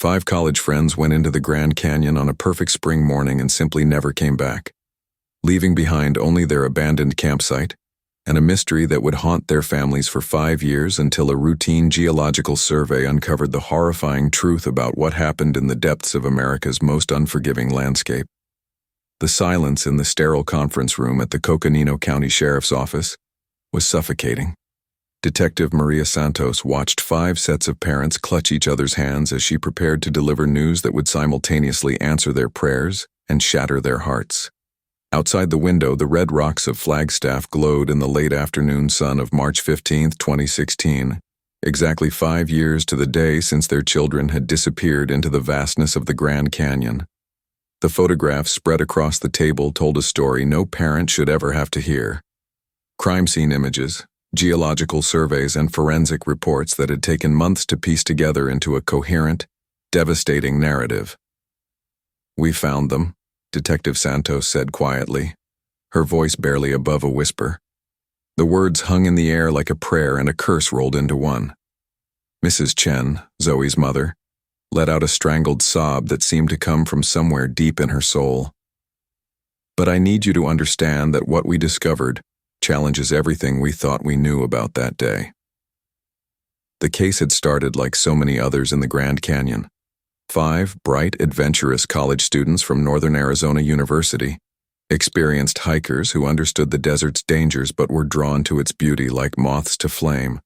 5 college friends went into the Grand Canyon on a perfect spring morning and simply never came back, leaving behind only their abandoned campsite and a mystery that would haunt their families for 5 years until a routine geological survey uncovered the horrifying truth about what happened in the depths of America's most unforgiving landscape. The silence in the sterile conference room at the Coconino County Sheriff's Office was suffocating. Detective Maria Santos watched 5 sets of parents clutch each other's hands as she prepared to deliver news that would simultaneously answer their prayers and shatter their hearts. Outside the window, the red rocks of Flagstaff glowed in the late afternoon sun of March 15, 2016, exactly 5 years to the day since their children had disappeared into the vastness of the Grand Canyon. The photographs spread across the table told a story no parent should ever have to hear. Crime scene images, geological surveys, and forensic reports that had taken months to piece together into a coherent, devastating narrative. "We found them," Detective Santos said quietly, her voice barely above a whisper. The words hung in the air like a prayer and a curse rolled into one. Mrs. Chen, Zoe's mother, let out a strangled sob that seemed to come from somewhere deep in her soul. "But I need you to understand that what we discovered challenges everything we thought we knew about that day." The case had started like so many others in the Grand Canyon. 5 bright, adventurous college students from Northern Arizona University, experienced hikers who understood the desert's dangers but were drawn to its beauty like moths to flame.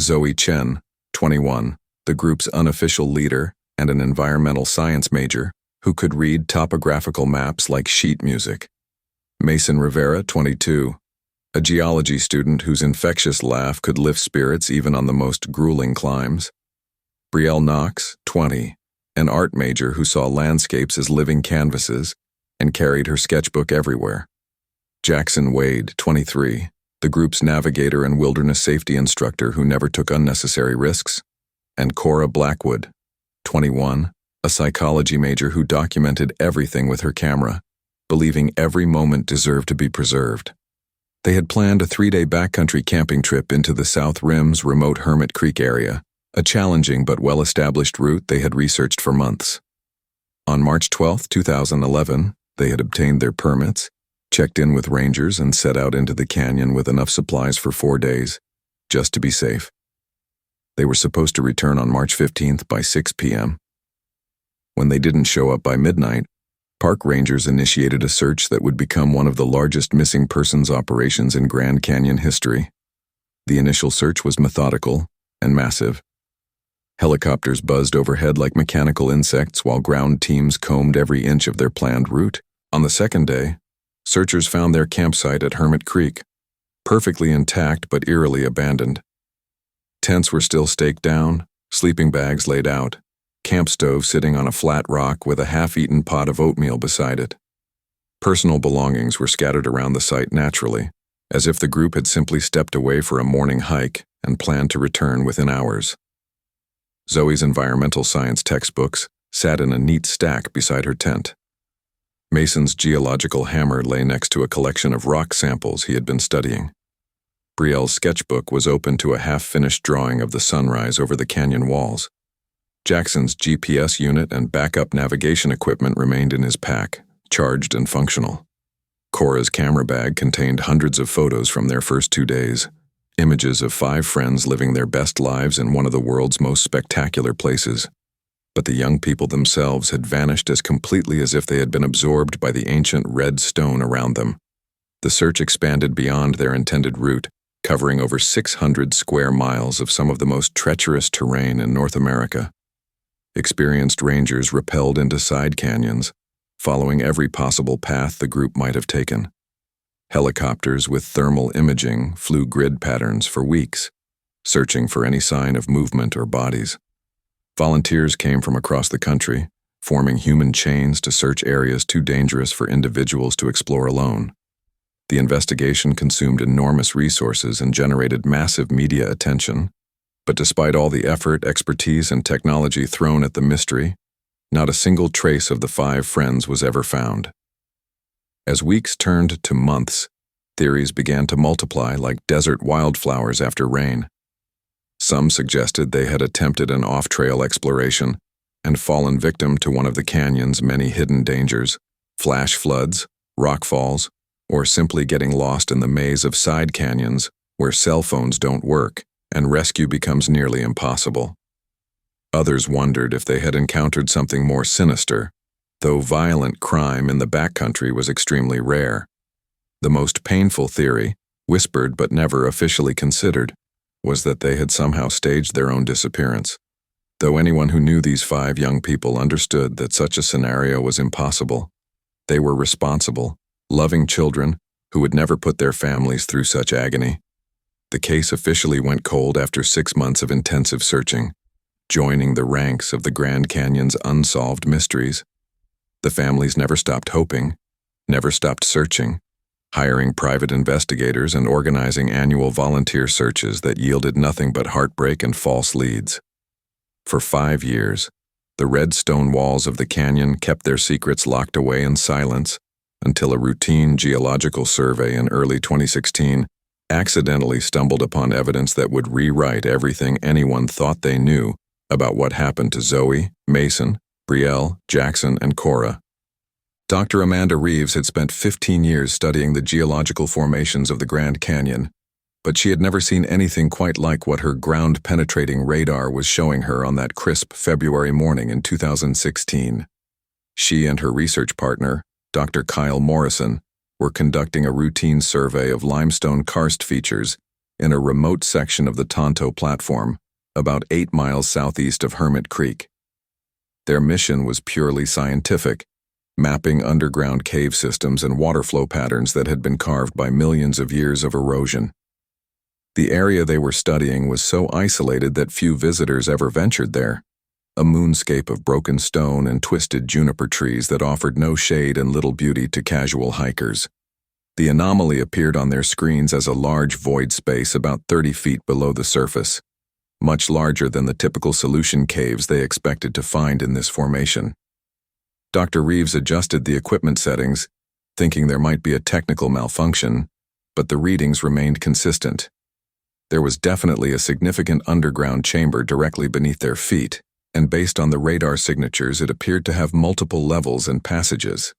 Zoë Chen, 21, the group's unofficial leader and an environmental science major who could read topographical maps like sheet music. Mason Rivera, 22, a geology student whose infectious laugh could lift spirits even on the most grueling climbs. Brielle Knox, 20, an art major who saw landscapes as living canvases and carried her sketchbook everywhere. Jaxon Wade, 23, the group's navigator and wilderness safety instructor who never took unnecessary risks. And Cora Blackwood, 21, a psychology major who documented everything with her camera, believing every moment deserved to be preserved. They had planned a 3-day backcountry camping trip into the South Rim's remote Hermit Creek area, a challenging but well-established route they had researched for months. On March 12, 2011, they had obtained their permits, checked in with rangers, and set out into the canyon with enough supplies for 4 days, just to be safe. They were supposed to return on March 15th by 6 p.m. When they didn't show up by midnight, park rangers initiated a search that would become one of the largest missing persons operations in Grand Canyon history. The initial search was methodical and massive. Helicopters buzzed overhead like mechanical insects while ground teams combed every inch of their planned route. On the second day, searchers found their campsite at Hermit Creek, perfectly intact but eerily abandoned. Tents were still staked down, sleeping bags laid out, camp stove sitting on a flat rock with a half-eaten pot of oatmeal beside it. Personal belongings were scattered around the site naturally, as if the group had simply stepped away for a morning hike and planned to return within hours. Zoe's environmental science textbooks sat in a neat stack beside her tent. Mason's geological hammer lay next to a collection of rock samples he had been studying. Brielle's sketchbook was open to a half-finished drawing of the sunrise over the canyon walls. Jackson's GPS unit and backup navigation equipment remained in his pack, charged and functional. Cora's camera bag contained hundreds of photos from their first 2 days, images of 5 friends living their best lives in one of the world's most spectacular places. But the young people themselves had vanished as completely as if they had been absorbed by the ancient red stone around them. The search expanded beyond their intended route, covering over 600 square miles of some of the most treacherous terrain in North America. Experienced rangers rappelled into side canyons, following every possible path the group might have taken. Helicopters with thermal imaging flew grid patterns for weeks, searching for any sign of movement or bodies. Volunteers came from across the country, forming human chains to search areas too dangerous for individuals to explore alone. The investigation consumed enormous resources and generated massive media attention, but despite all the effort, expertise, and technology thrown at the mystery, not a single trace of the 5 friends was ever found. As weeks turned to months, theories began to multiply like desert wildflowers after rain. Some suggested they had attempted an off-trail exploration, and fallen victim to one of the canyon's many hidden dangers, flash floods, rock falls, or simply getting lost in the maze of side canyons where cell phones don't work and rescue becomes nearly impossible. Others wondered if they had encountered something more sinister, though violent crime in the backcountry was extremely rare. The most painful theory, whispered but never officially considered, was that they had somehow staged their own disappearance. Though anyone who knew these 5 young people understood that such a scenario was impossible, they were responsible, loving children who would never put their families through such agony. The case officially went cold after 6 months of intensive searching, joining the ranks of the Grand Canyon's unsolved mysteries. The families never stopped hoping, never stopped searching, hiring private investigators and organizing annual volunteer searches that yielded nothing but heartbreak and false leads. For 5 years, the red stone walls of the canyon kept their secrets locked away in silence until a routine geological survey in early 2016 accidentally stumbled upon evidence that would rewrite everything anyone thought they knew about what happened to Zoe, Mason, Brielle, Jaxon, and Cora. Dr. Amanda Reeves had spent 15 years studying the geological formations of the Grand Canyon, but she had never seen anything quite like what her ground-penetrating radar was showing her on that crisp February morning in 2016. She and her research partner, Dr. Kyle Morrison, were conducting a routine survey of limestone karst features in a remote section of the Tonto platform, about 8 miles southeast of Hermit Creek. Their mission was purely scientific, mapping underground cave systems and water flow patterns that had been carved by millions of years of erosion. The area they were studying was so isolated that few visitors ever ventured there, a moonscape of broken stone and twisted juniper trees that offered no shade and little beauty to casual hikers. The anomaly appeared on their screens as a large void space about 30 feet below the surface, much larger than the typical solution caves they expected to find in this formation. Dr. Reeves adjusted the equipment settings, thinking there might be a technical malfunction, but the readings remained consistent. There was definitely a significant underground chamber directly beneath their feet, and based on the radar signatures, it appeared to have multiple levels and passages.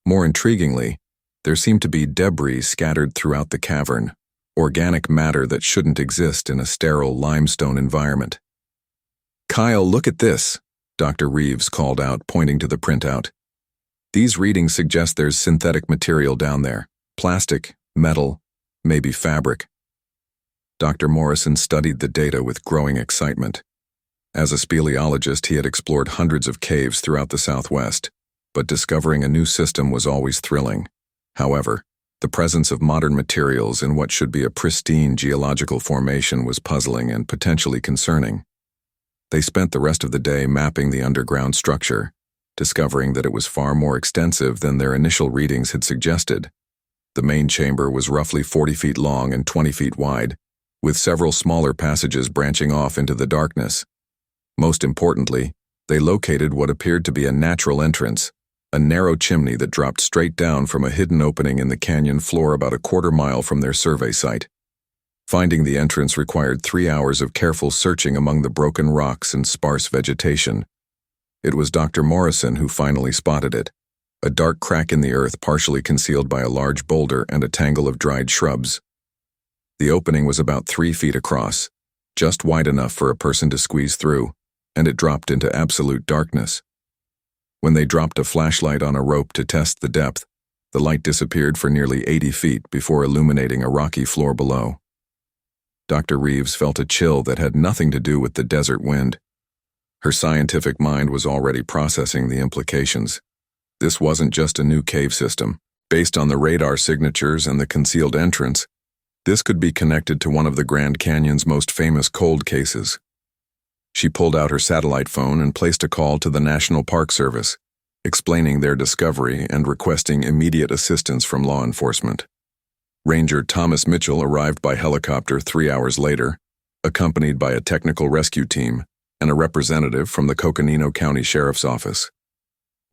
More intriguingly, there seemed to be debris scattered throughout the cavern, organic matter that shouldn't exist in a sterile limestone environment. "Kyle, look at this," Dr. Reeves called out, pointing to the printout. "These readings suggest there's synthetic material down there. Plastic, metal, maybe fabric." Dr. Morrison studied the data with growing excitement. As a speleologist, he had explored hundreds of caves throughout the Southwest, but discovering a new system was always thrilling. However, the presence of modern materials in what should be a pristine geological formation was puzzling and potentially concerning. They spent the rest of the day mapping the underground structure, discovering that it was far more extensive than their initial readings had suggested. The main chamber was roughly 40 feet long and 20 feet wide, with several smaller passages branching off into the darkness. Most importantly, they located what appeared to be a natural entrance, a narrow chimney that dropped straight down from a hidden opening in the canyon floor about a quarter-mile from their survey site. Finding the entrance required 3 hours of careful searching among the broken rocks and sparse vegetation. It was Dr. Morrison who finally spotted it, a dark crack in the earth partially concealed by a large boulder and a tangle of dried shrubs. The opening was about 3 feet across, just wide enough for a person to squeeze through, and it dropped into absolute darkness. When they dropped a flashlight on a rope to test the depth, the light disappeared for nearly 80 feet before illuminating a rocky floor below. Dr. Reeves felt a chill that had nothing to do with the desert wind. Her scientific mind was already processing the implications. This wasn't just a new cave system. Based on the radar signatures and the concealed entrance, this could be connected to one of the Grand Canyon's most famous cold cases. She pulled out her satellite phone and placed a call to the National Park Service, explaining their discovery and requesting immediate assistance from law enforcement. Ranger Thomas Mitchell arrived by helicopter 3 hours later, accompanied by a technical rescue team and a representative from the Coconino County Sheriff's Office.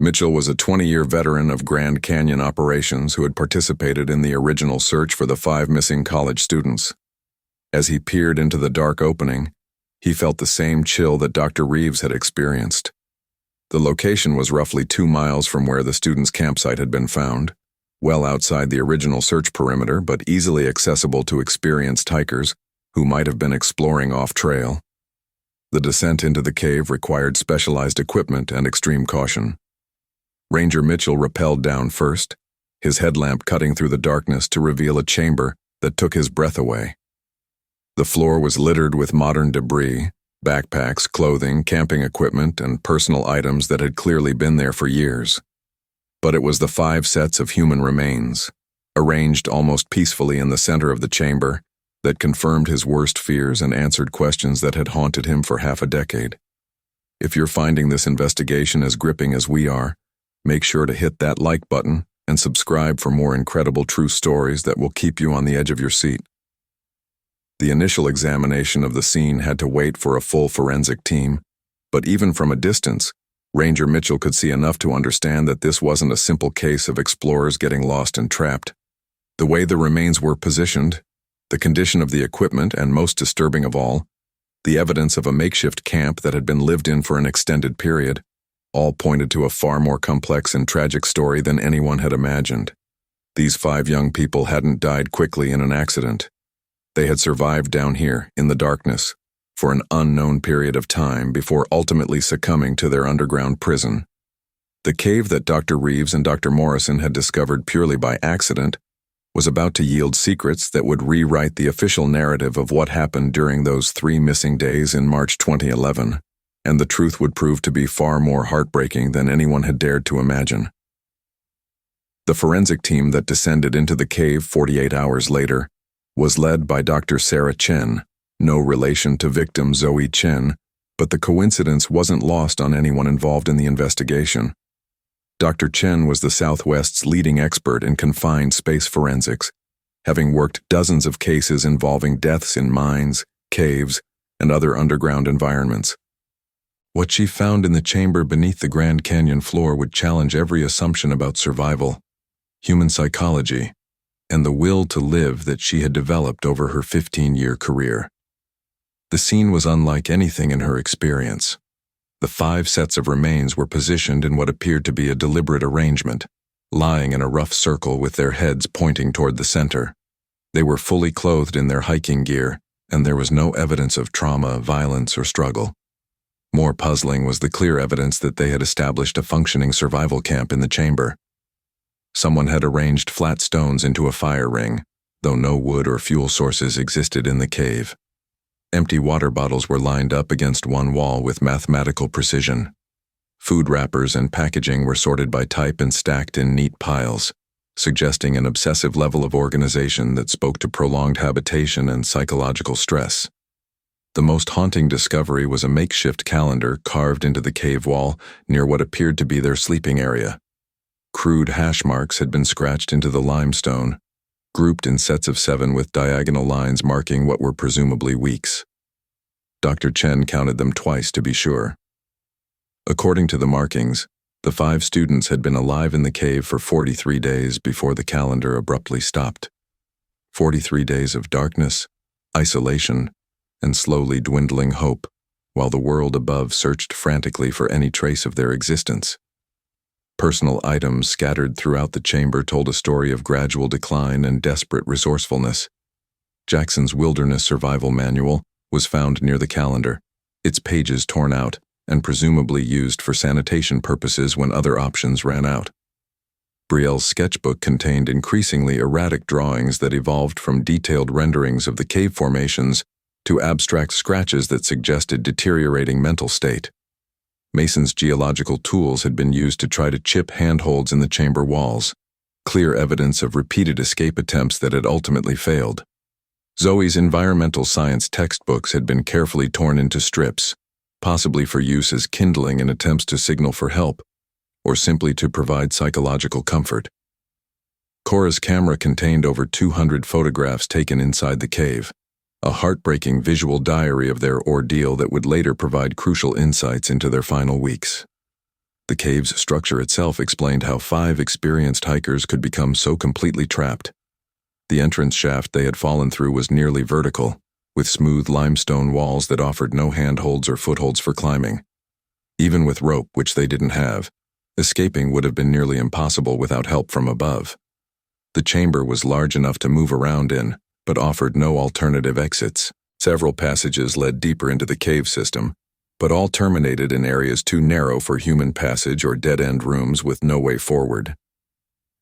Mitchell was a 20-year veteran of Grand Canyon operations who had participated in the original search for the 5 missing college students. As he peered into the dark opening, he felt the same chill that Dr. Reeves had experienced. The location was roughly 2 miles from where the students' campsite had been found, well outside the original search perimeter but easily accessible to experienced hikers who might have been exploring off-trail. The descent into the cave required specialized equipment and extreme caution. Ranger Mitchell rappelled down first, his headlamp cutting through the darkness to reveal a chamber that took his breath away. The floor was littered with modern debris, backpacks, clothing, camping equipment, and personal items that had clearly been there for years. But it was the 5 sets of human remains, arranged almost peacefully in the center of the chamber, that confirmed his worst fears and answered questions that had haunted him for half a decade. If you're finding this investigation as gripping as we are, make sure to hit that like button and subscribe for more incredible true stories that will keep you on the edge of your seat. The initial examination of the scene had to wait for a full forensic team, but even from a distance, Ranger Mitchell could see enough to understand that this wasn't a simple case of explorers getting lost and trapped. The way the remains were positioned, the condition of the equipment, and most disturbing of all, the evidence of a makeshift camp that had been lived in for an extended period, all pointed to a far more complex and tragic story than anyone had imagined. These 5 young people hadn't died quickly in an accident. They had survived down here, in the darkness, for an unknown period of time before ultimately succumbing to their underground prison. The cave that Dr. Reeves and Dr. Morrison had discovered purely by accident was about to yield secrets that would rewrite the official narrative of what happened during those 3 missing days in March 2011, and the truth would prove to be far more heartbreaking than anyone had dared to imagine. The forensic team that descended into the cave 48 hours later was led by Dr. Zoë Chen, no relation to victim Zoë Chen, but the coincidence wasn't lost on anyone involved in the investigation. Dr. Chen was the Southwest's leading expert in confined space forensics, having worked dozens of cases involving deaths in mines, caves, and other underground environments. What she found in the chamber beneath the Grand Canyon floor would challenge every assumption about survival, human psychology, and the will to live that she had developed over her 15-year career. The scene was unlike anything in her experience. The 5 sets of remains were positioned in what appeared to be a deliberate arrangement, lying in a rough circle with their heads pointing toward the center. They were fully clothed in their hiking gear, and there was no evidence of trauma, violence, or struggle. More puzzling was the clear evidence that they had established a functioning survival camp in the chamber. Someone had arranged flat stones into a fire ring, though no wood or fuel sources existed in the cave. Empty water bottles were lined up against one wall with mathematical precision. Food wrappers and packaging were sorted by type and stacked in neat piles, suggesting an obsessive level of organization that spoke to prolonged habitation and psychological stress. The most haunting discovery was a makeshift calendar carved into the cave wall near what appeared to be their sleeping area. Crude hash marks had been scratched into the limestone, grouped in sets of 7 with diagonal lines marking what were presumably weeks. Dr. Chen counted them twice to be sure. According to the markings, the 5 students had been alive in the cave for 43 days before the calendar abruptly stopped. 43 days of darkness, isolation, and slowly dwindling hope, while the world above searched frantically for any trace of their existence. Personal items scattered throughout the chamber told a story of gradual decline and desperate resourcefulness. Jackson's Wilderness Survival Manual was found near the calendar, its pages torn out and presumably used for sanitation purposes when other options ran out. Brielle's sketchbook contained increasingly erratic drawings that evolved from detailed renderings of the cave formations to abstract scratches that suggested deteriorating mental state. Mason's geological tools had been used to try to chip handholds in the chamber walls, clear evidence of repeated escape attempts that had ultimately failed. Zoe's environmental science textbooks had been carefully torn into strips, possibly for use as kindling in attempts to signal for help, or simply to provide psychological comfort. Cora's camera contained over 200 photographs taken inside the cave, a heartbreaking visual diary of their ordeal that would later provide crucial insights into their final weeks. The cave's structure itself explained how 5 experienced hikers could become so completely trapped. The entrance shaft they had fallen through was nearly vertical, with smooth limestone walls that offered no handholds or footholds for climbing. Even with rope, which they didn't have, escaping would have been nearly impossible without help from above. The chamber was large enough to move around in, but offered no alternative exits. Several passages led deeper into the cave system, but all terminated in areas too narrow for human passage or dead-end rooms with no way forward.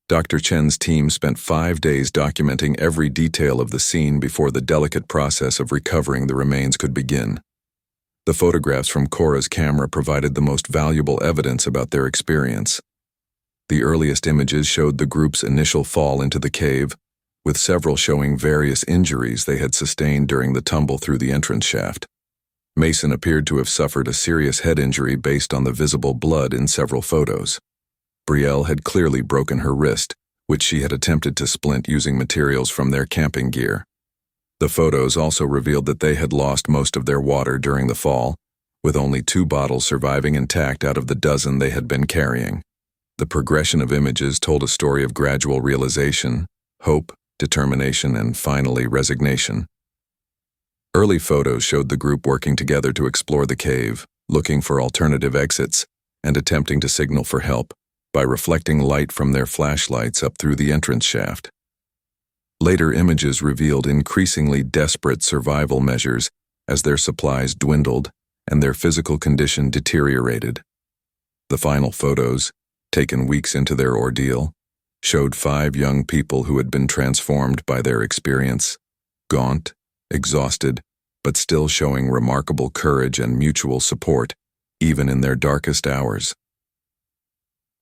Dr. Chen's team spent 5 days documenting every detail of the scene before the delicate process of recovering the remains could begin. The photographs from Cora's camera provided the most valuable evidence about their experience. The earliest images showed the group's initial fall into the cave, with several showing various injuries they had sustained during the tumble through the entrance shaft. Mason appeared to have suffered a serious head injury based on the visible blood in several photos. Brielle had clearly broken her wrist, which she had attempted to splint using materials from their camping gear. The photos also revealed that they had lost most of their water during the fall, with only 2 bottles surviving intact out of the dozen they had been carrying. The progression of images told a story of gradual realization, hope, determination, and finally resignation. Early photos showed the group working together to explore the cave, looking for alternative exits, and attempting to signal for help by reflecting light from their flashlights up through the entrance shaft. Later images revealed increasingly desperate survival measures as their supplies dwindled and their physical condition deteriorated. The final photos, taken weeks into their ordeal, showed 5 young people who had been transformed by their experience, gaunt, exhausted, but still showing remarkable courage and mutual support, even in their darkest hours.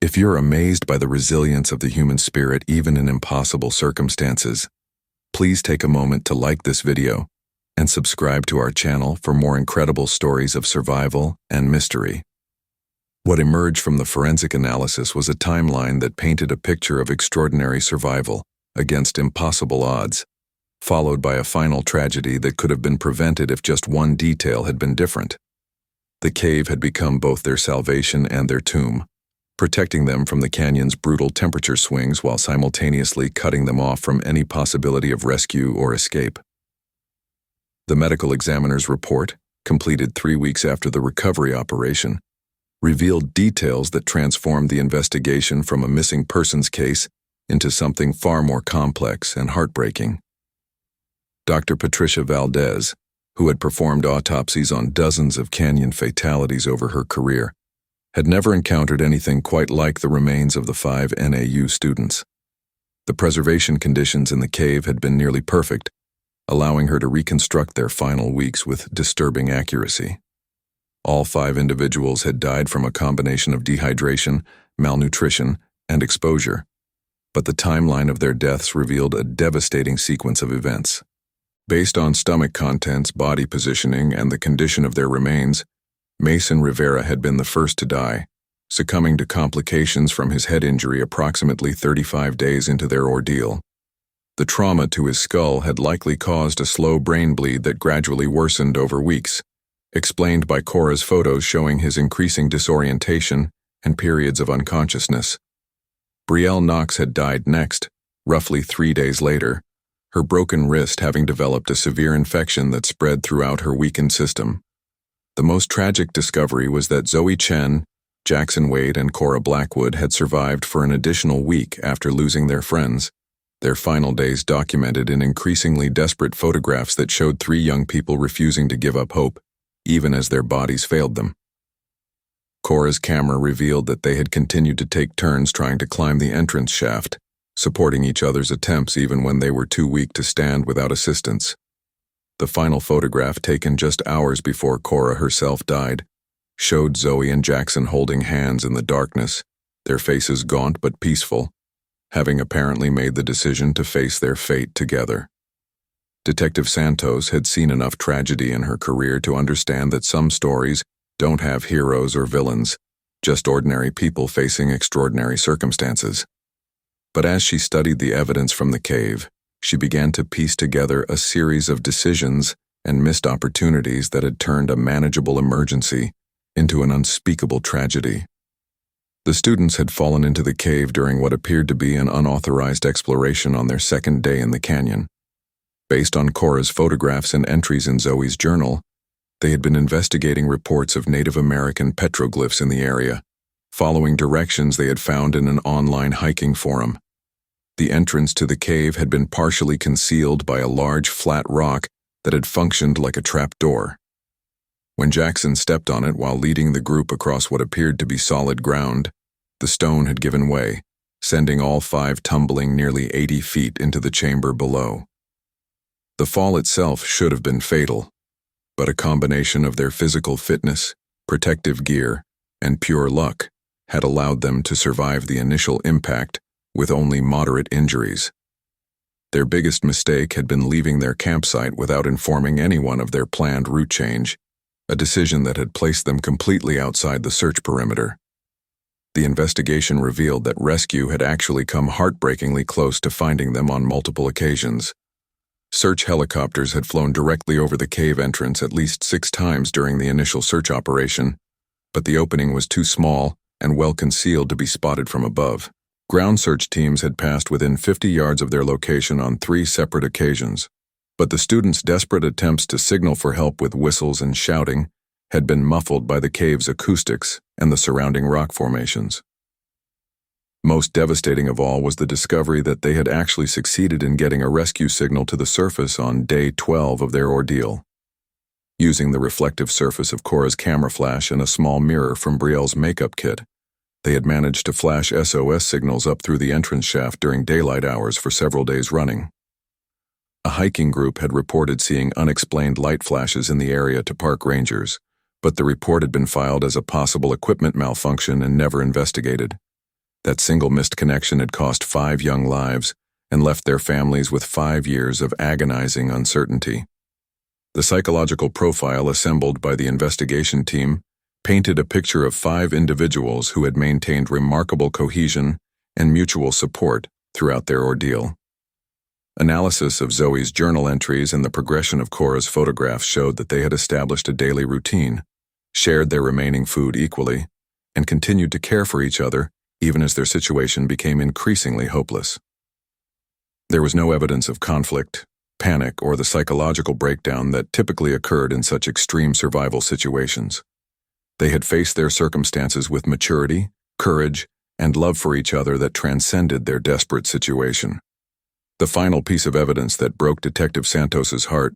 If you're amazed by the resilience of the human spirit even in impossible circumstances, please take a moment to like this video and subscribe to our channel for more incredible stories of survival and mystery. What emerged from the forensic analysis was a timeline that painted a picture of extraordinary survival against impossible odds, followed by a final tragedy that could have been prevented if just one detail had been different. The cave had become both their salvation and their tomb, protecting them from the canyon's brutal temperature swings while simultaneously cutting them off from any possibility of rescue or escape. The medical examiner's report, completed 3 weeks after the recovery operation, revealed details that transformed the investigation from a missing persons case into something far more complex and heartbreaking. Dr. Patricia Valdez, who had performed autopsies on dozens of canyon fatalities over her career, had never encountered anything quite like the remains of the 5 NAU students. The preservation conditions in the cave had been nearly perfect, allowing her to reconstruct their final weeks with disturbing accuracy. All 5 individuals had died from a combination of dehydration, malnutrition, and exposure, but the timeline of their deaths revealed a devastating sequence of events. Based on stomach contents, body positioning, and the condition of their remains, Mason Rivera had been the first to die, succumbing to complications from his head injury approximately 35 days into their ordeal. The trauma to his skull had likely caused a slow brain bleed that gradually worsened over weeks, explained by Cora's photos showing his increasing disorientation and periods of unconsciousness. Brielle Knox had died next, roughly 3 days later, her broken wrist having developed a severe infection that spread throughout her weakened system. The most tragic discovery was that Zoë Chen, Jaxon Wade, and Cora Blackwood had survived for an additional week after losing their friends, their final days documented in increasingly desperate photographs that showed 3 young people refusing to give up hope, even as their bodies failed them. Cora's camera revealed that they had continued to take turns trying to climb the entrance shaft, supporting each other's attempts even when they were too weak to stand without assistance. The final photograph, taken just hours before Cora herself died, showed Zoë and Jaxon holding hands in the darkness, their faces gaunt but peaceful, having apparently made the decision to face their fate together. Detective Santos had seen enough tragedy in her career to understand that some stories don't have heroes or villains, just ordinary people facing extraordinary circumstances. But as she studied the evidence from the cave, she began to piece together a series of decisions and missed opportunities that had turned a manageable emergency into an unspeakable tragedy. The students had fallen into the cave during what appeared to be an unauthorized exploration on their second day in the canyon. Based on Cora's photographs and entries in Zoe's journal, They had been investigating reports of Native American petroglyphs in the area, following directions they had found in an online hiking forum. The entrance to the cave had been partially concealed by a large flat rock that had functioned like a trapdoor. When Jaxon stepped on it while leading the group across what appeared to be solid ground, the stone had given way, sending all 5 tumbling nearly 80 feet into the chamber below. The fall itself should have been fatal, but a combination of their physical fitness, protective gear, and pure luck had allowed them to survive the initial impact with only moderate injuries. Their biggest mistake had been leaving their campsite without informing anyone of their planned route change, a decision that had placed them completely outside the search perimeter. The investigation revealed that rescue had actually come heartbreakingly close to finding them on multiple occasions. Search helicopters had flown directly over the cave entrance at least 6 times during the initial search operation, but the opening was too small and well concealed to be spotted from above. Ground search teams had passed within 50 yards of their location on 3 separate occasions, but the students' desperate attempts to signal for help with whistles and shouting had been muffled by the cave's acoustics and the surrounding rock formations. Most devastating of all was the discovery that they had actually succeeded in getting a rescue signal to the surface on day 12 of their ordeal. Using the reflective surface of Cora's camera flash and a small mirror from Brielle's makeup kit, they had managed to flash SOS signals up through the entrance shaft during daylight hours for several days running. A hiking group had reported seeing unexplained light flashes in the area to park rangers, but the report had been filed as a possible equipment malfunction and never investigated. That single missed connection had cost 5 young lives and left their families with 5 years of agonizing uncertainty. The psychological profile assembled by the investigation team painted a picture of 5 individuals who had maintained remarkable cohesion and mutual support throughout their ordeal. Analysis of Zoe's journal entries and the progression of Cora's photographs showed that they had established a daily routine, shared their remaining food equally, and continued to care for each other even as their situation became increasingly hopeless. There was no evidence of conflict, panic, or the psychological breakdown that typically occurred in such extreme survival situations. They had faced their circumstances with maturity, courage, and love for each other that transcended their desperate situation. The final piece of evidence that broke Detective Santos's heart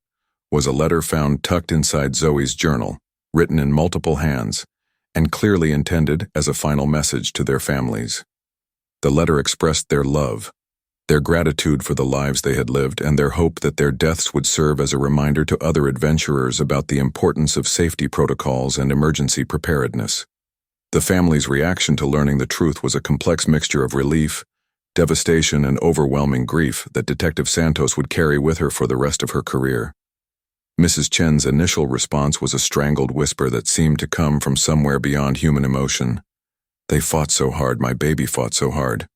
was a letter found tucked inside Zoe's journal, written in multiple hands, and clearly intended as a final message to their families. The letter expressed their love, their gratitude for the lives they had lived, and their hope that their deaths would serve as a reminder to other adventurers about the importance of safety protocols and emergency preparedness. The family's reaction to learning the truth was a complex mixture of relief, devastation, and overwhelming grief that Detective Santos would carry with her for the rest of her career. Mrs. Chen's initial response was a strangled whisper that seemed to come from somewhere beyond human emotion. "They fought so hard, my baby fought so hard."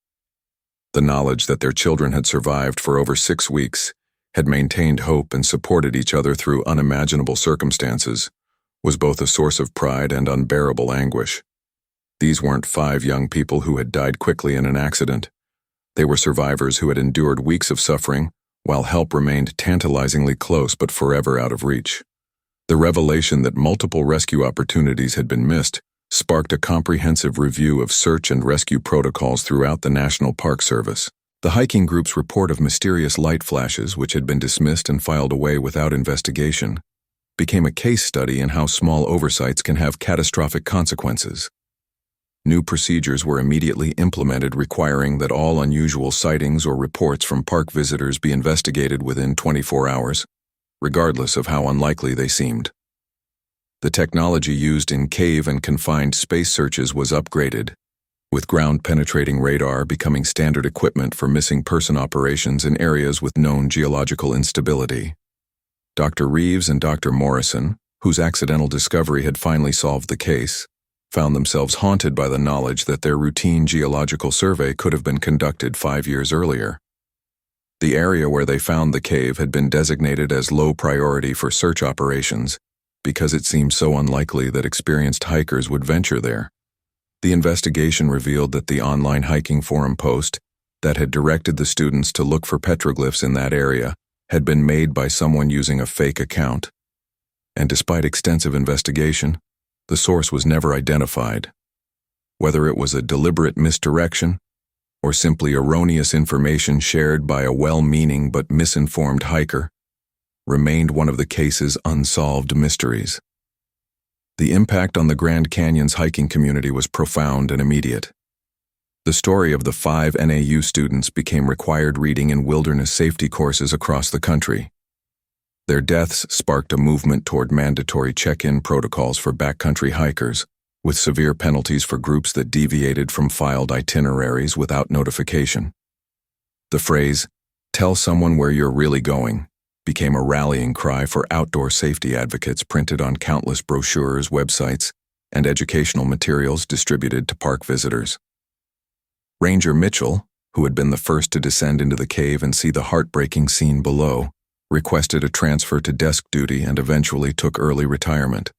The knowledge that their children had survived for over 6 weeks, had maintained hope and supported each other through unimaginable circumstances, was both a source of pride and unbearable anguish. These weren't 5 young people who had died quickly in an accident. They were survivors who had endured weeks of suffering, while help remained tantalizingly close but forever out of reach. The revelation that multiple rescue opportunities had been missed sparked a comprehensive review of search and rescue protocols throughout the National Park Service. The hiking group's report of mysterious light flashes, which had been dismissed and filed away without investigation, became a case study in how small oversights can have catastrophic consequences. New procedures were immediately implemented requiring that all unusual sightings or reports from park visitors be investigated within 24 hours, regardless of how unlikely they seemed. The technology used in cave and confined space searches was upgraded, with ground-penetrating radar becoming standard equipment for missing person operations in areas with known geological instability. Dr. Reeves and Dr. Morrison, whose accidental discovery had finally solved the case, found themselves haunted by the knowledge that their routine geological survey could have been conducted 5 years earlier. The area where they found the cave had been designated as low priority for search operations because it seemed so unlikely that experienced hikers would venture there. The investigation revealed that the online hiking forum post that had directed the students to look for petroglyphs in that area had been made by someone using a fake account. and despite extensive investigation, the source was never identified. Whether it was a deliberate misdirection or simply erroneous information shared by a well-meaning but misinformed hiker, remained one of the case's unsolved mysteries. The impact on the Grand Canyon's hiking community was profound and immediate. The story of the 5 NAU students became required reading in wilderness safety courses across the country. Their deaths sparked a movement toward mandatory check-in protocols for backcountry hikers, with severe penalties for groups that deviated from filed itineraries without notification. The phrase, "Tell someone where you're really going," became a rallying cry for outdoor safety advocates printed on countless brochures, websites, and educational materials distributed to park visitors. Ranger Mitchell, who had been the first to descend into the cave and see the heartbreaking scene below, requested a transfer to desk duty and eventually took early retirement.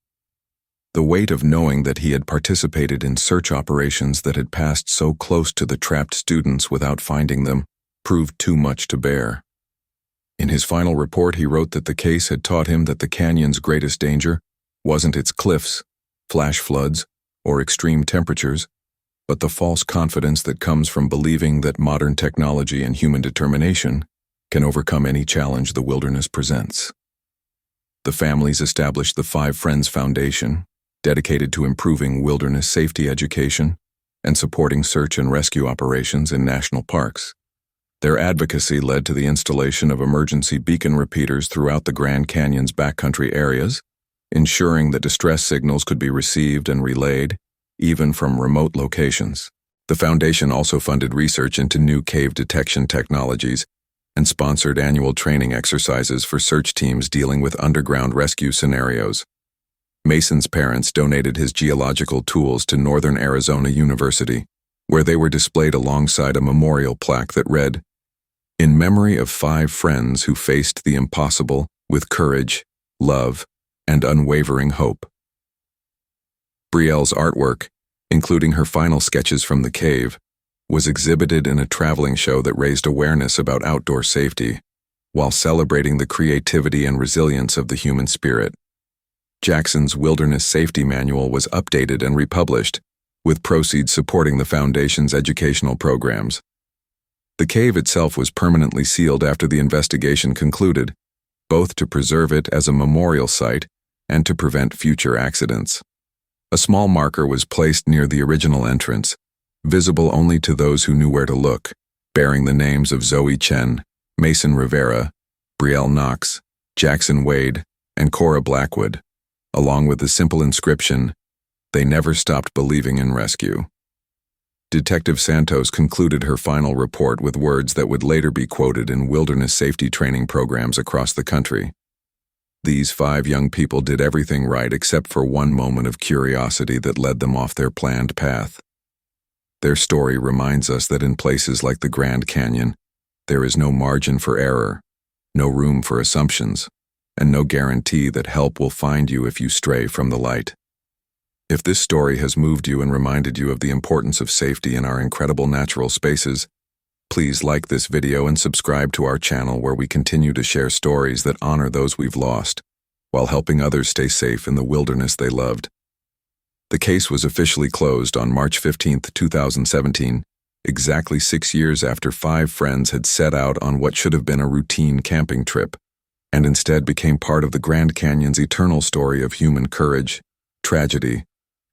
The weight of knowing that he had participated in search operations that had passed so close to the trapped students without finding them proved too much to bear. In his final report, he wrote that the case had taught him that the canyon's greatest danger wasn't its cliffs, flash floods, or extreme temperatures, but the false confidence that comes from believing that modern technology and human determination can overcome any challenge the wilderness presents. The families established the 5 Friends Foundation, dedicated to improving wilderness safety education and supporting search and rescue operations in national parks. Their advocacy led to the installation of emergency beacon repeaters throughout the Grand Canyon's backcountry areas, ensuring that distress signals could be received and relayed, even from remote locations. The foundation also funded research into new cave detection technologies and sponsored annual training exercises for search teams dealing with underground rescue scenarios. Mason's parents donated his geological tools to Northern Arizona University, where they were displayed alongside a memorial plaque that read, "In memory of 5 friends who faced the impossible with courage, love, and unwavering hope." Brielle's artwork, including her final sketches from the cave, was exhibited in a traveling show that raised awareness about outdoor safety, while celebrating the creativity and resilience of the human spirit. Jaxon's Wilderness Safety Manual was updated and republished, with proceeds supporting the Foundation's educational programs. The cave itself was permanently sealed after the investigation concluded, both to preserve it as a memorial site and to prevent future accidents. A small marker was placed near the original entrance, visible only to those who knew where to look, bearing the names of Zoë Chen, Mason Rivera, Brielle Knox, Jaxon Wade, and Cora Blackwood, along with the simple inscription, "They never stopped believing in rescue." Detective Santos concluded her final report with words that would later be quoted in wilderness safety training programs across the country. These 5 young people did everything right except for one moment of curiosity that led them off their planned path. Their story reminds us that in places like the Grand Canyon, there is no margin for error, no room for assumptions, and no guarantee that help will find you if you stray from the light. If this story has moved you and reminded you of the importance of safety in our incredible natural spaces, please like this video and subscribe to our channel where we continue to share stories that honor those we've lost, while helping others stay safe in the wilderness they loved. The case was officially closed on March 15, 2017, exactly 6 years after 5 friends had set out on what should have been a routine camping trip, and instead became part of the Grand Canyon's eternal story of human courage, tragedy,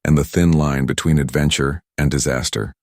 and the thin line between adventure and disaster.